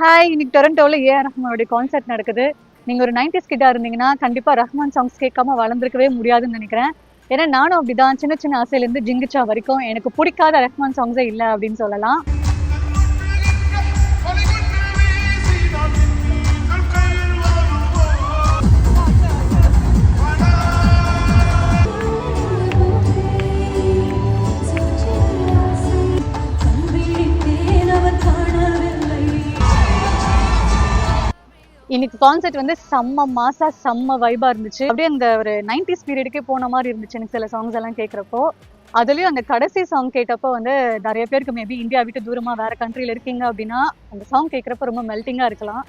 Hi, இன்னைக்கு டொரண்டோவில் AR ரஹ்மானோட concert நடக்குது. நீங்கள் ஒரு 90s கிட்டா இருந்தீங்கன்னா கண்டிப்பாக ரஹ்மான் சாங்ஸ் கேட்காம வளர்ந்துருக்கவே முடியாதுன்னு நினைக்கிறேன். ஏன்னா நானும் அப்படிதான், சின்ன சின்ன ஆசையிலேருந்து ஜிங்கிச்சா வரைக்கும் எனக்கு பிடிக்காத ரஹ்மான் சாங்ஸே இல்லை அப்படின்னு சொல்லலாம். இன்னைக்கு கான்சர்ட் வந்து செம்ம மாசா செம்ம வைபா இருந்துச்சு. அப்படியே அந்த ஒரு 90s பீரியடுக்கே போன மாதிரி இருந்துச்சு எனக்கு சில சாங்ஸ் எல்லாம் கேட்குறப்போ. அதுலயும் அந்த கடைசி சாங் கேட்டப்போ வந்து நிறைய பேருக்கு மேபி இந்தியா விட்டு தூரமா வேற கண்ட்ரில இருக்கீங்க அப்படின்னா அந்த சாங் கேட்குறப்ப ரொம்ப மெல்டிங்கா இருக்கலாம்.